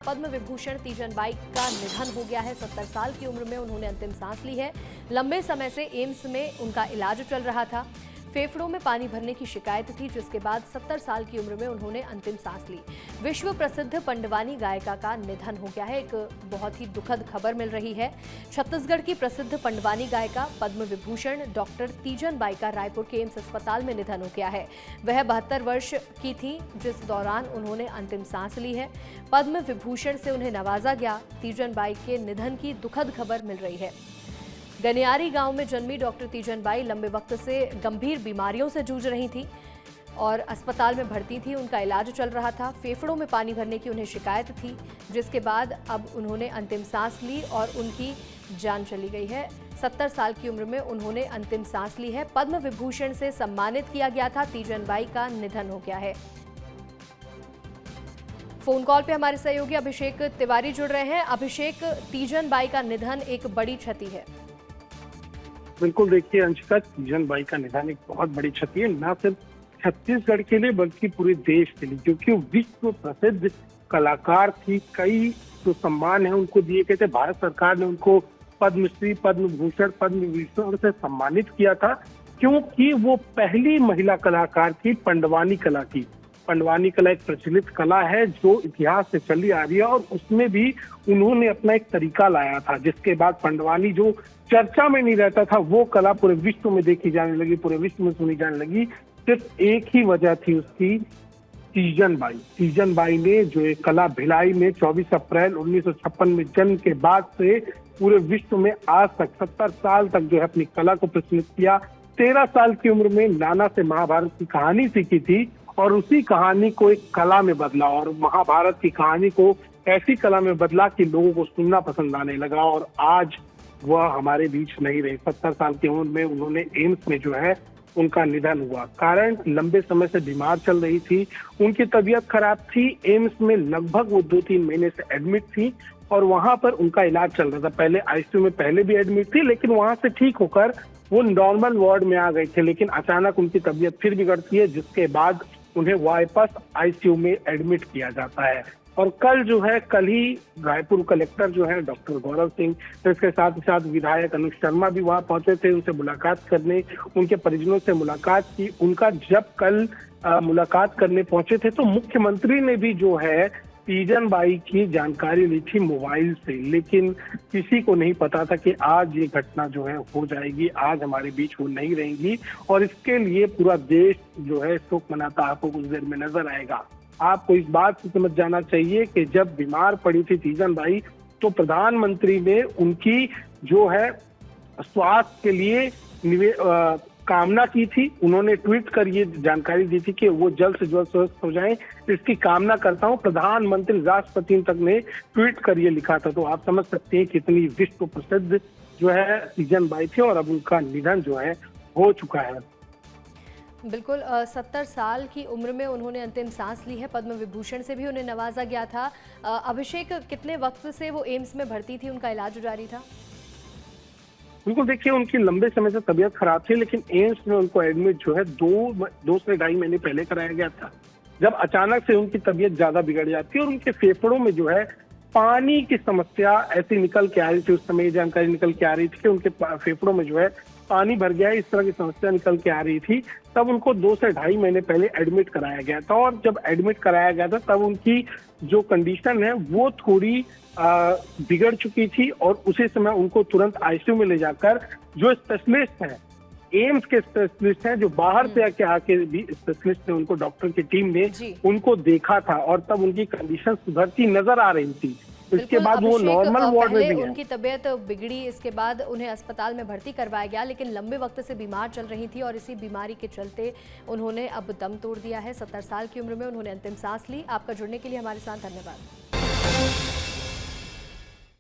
पद्म विभूषण तीजन बाई का निधन हो गया है। 70 साल की उम्र में उन्होंने अंतिम सांस ली है। लंबे समय से एम्स में उनका इलाज चल रहा था। फेफड़ों में पानी भरने की शिकायत थी, जिसके बाद 70 साल की उम्र में उन्होंने अंतिम सांस ली। विश्व प्रसिद्ध पंडवानी गायिका का निधन हो गया है। एक बहुत ही दुखद खबर मिल रही है। छत्तीसगढ़ की प्रसिद्ध पंडवानी गायिका पद्म विभूषण डॉक्टर तीजन बाई का रायपुर के एम्स अस्पताल में निधन हो गया है। वह 72 वर्ष की थी जिस दौरान उन्होंने अंतिम सांस ली है। पद्म विभूषण से उन्हें नवाजा गया। तीजन बाई के निधन की दुखद खबर मिल रही है। गनियारी गांव में जन्मी डॉक्टर तीजन बाई लंबे वक्त से गंभीर बीमारियों से जूझ रही थी और अस्पताल में भर्ती थी। उनका इलाज चल रहा था। फेफड़ों में पानी भरने की उन्हें शिकायत थी, जिसके बाद अब उन्होंने अंतिम सांस ली और उनकी जान चली गई है। 70 साल की उम्र में उन्होंने अंतिम सांस ली है। पद्म विभूषण से सम्मानित किया गया था। तीजन बाई का निधन हो गया है। फोन कॉल पे हमारे सहयोगी अभिषेक तिवारी जुड़ रहे हैं। अभिषेक, तीजन बाई का निधन एक बड़ी क्षति है। बिल्कुल, देखिए अंशिका, तीजन बाई का निधन एक बहुत बड़ी क्षति है, न सिर्फ छत्तीसगढ़ के लिए बल्कि पूरे देश के लिए, क्योंकि विश्व प्रसिद्ध कलाकार थी। कई जो सम्मान है उनको दिए गए थे। भारत सरकार ने उनको पद्मश्री, पद्म भूषण, पद्म विभूषण से सम्मानित किया था, क्योंकि वो पहली महिला कलाकार थी पंडवानी कला की। पंडवानी कला एक प्रचलित कला है जो इतिहास से चली आ रही है और उसमें भी उन्होंने अपना एक तरीका लाया था, जिसके बाद पंडवानी जो चर्चा में नहीं रहता था वो कला पूरे विश्व में देखी जाने लगी, पूरे विश्व में सुनी जाने लगी। सिर्फ एक ही वजह थी उसकी, तीजन बाई। तीजन बाई ने जो एक कला भिलाई में 24 अप्रैल 1956 में जन्म के बाद से पूरे विश्व में आज तक 70 साल तक जो है अपनी कला को प्रचलित किया। 13 साल की उम्र में नाना से महाभारत की कहानी सीखी थी और उसी कहानी को एक कला में बदला और महाभारत की कहानी को ऐसी कला में बदला कि लोगों को सुनना पसंद आने लगा। और आज वह हमारे बीच नहीं रहे। 70 साल की उम्र में उन्होंने एम्स में जो है उनका निधन हुआ। कारण लंबे समय से बीमार चल रही थी, उनकी तबीयत खराब थी। एम्स में लगभग वो 2-3 महीने से एडमिट थी और वहां पर उनका इलाज चल रहा था। पहले आईसीयू में पहले भी एडमिट थी, लेकिन वहां से ठीक होकर वो नॉर्मल वार्ड में आ गए थे। लेकिन अचानक उनकी तबीयत फिर बिगड़ती है, जिसके बाद उन्हें वापस आईसीयू में एडमिट किया जाता है। और कल ही रायपुर कलेक्टर जो है डॉक्टर गौरव सिंह, इसके साथ ही साथ विधायक अनुज शर्मा भी वहां पहुंचे थे उनसे मुलाकात करने, उनके परिजनों से मुलाकात की। उनका जब कल मुलाकात करने पहुंचे थे तो मुख्यमंत्री ने भी जो है तीजन बाई की जानकारी ली थी मोबाइल से, लेकिन किसी को नहीं पता था कि आज ये घटना जो है हो जाएगी, आज हमारे बीच वो नहीं रहेंगी और इसके लिए पूरा देश जो है शोक मनाता आपको कुछ देर में नजर आएगा। आपको इस बात से समझ जाना चाहिए कि जब बीमार पड़ी थी तीजन बाई तो प्रधानमंत्री ने उनकी जो है स्वास्थ्य के लिए कामना की थी। उन्होंने ट्वीट कर ये जानकारी दी थी कि वो जल्द से जल्द स्वस्थ हो जाएं, इसकी कामना करता हूं। प्रधानमंत्री, राष्ट्रपति तक ने ट्वीट कर ये लिखा था। तो आप समझ सकते हैं कितनी विश्व प्रसिद्ध जो है तीजन बाई थी और अब उनका निधन जो है हो चुका है। बिल्कुल, 70 साल की उम्र में उन्होंने अंतिम सांस ली है। पद्म विभूषण से भी उन्हें नवाजा गया था। अभिषेक, कितने वक्त से वो एम्स में भर्ती थी, उनका इलाज जारी था? बिल्कुल, देखिए उनकी लंबे समय से तबीयत खराब थी, लेकिन एम्स में उनको एडमिट जो है 2 से 2.5 महीने पहले कराया गया था, जब अचानक से उनकी तबीयत ज्यादा बिगड़ जाती है और उनके फेफड़ों में जो है पानी की समस्या ऐसी निकल के आ रही थी। उस समय ये जानकारी निकल के आ रही थी कि उनके फेफड़ों में जो है पानी भर गया है, इस तरह की समस्या निकल के आ रही थी। तब उनको 2 से 2.5 महीने पहले एडमिट कराया गया था और जब एडमिट कराया गया था तब उनकी जो कंडीशन है वो थोड़ी बिगड़ चुकी थी और उसी समय उनको तुरंत आईसीयू में ले जाकर जो स्पेशलिस्ट है, एम्स के स्पेशलिस्ट हैं, जो बाहर से आके भी स्पेशलिस्ट ने उनको, डॉक्टर की टीम ने उनको देखा था और तब उनकी कंडीशन सुधरती नजर आ रही थी। इसके बाद वो नॉर्मल वार्ड में भी उनकी तबीयत बिगड़ी, इसके बाद उन्हें अस्पताल में भर्ती करवाया गया, लेकिन लंबे वक्त से बीमार चल रही थी और इसी बीमारी के चलते उन्होंने अब दम तोड़ दिया है। 70 साल की उम्र में उन्होंने अंतिम सांस ली। आपका जुड़ने के लिए हमारे साथ धन्यवाद।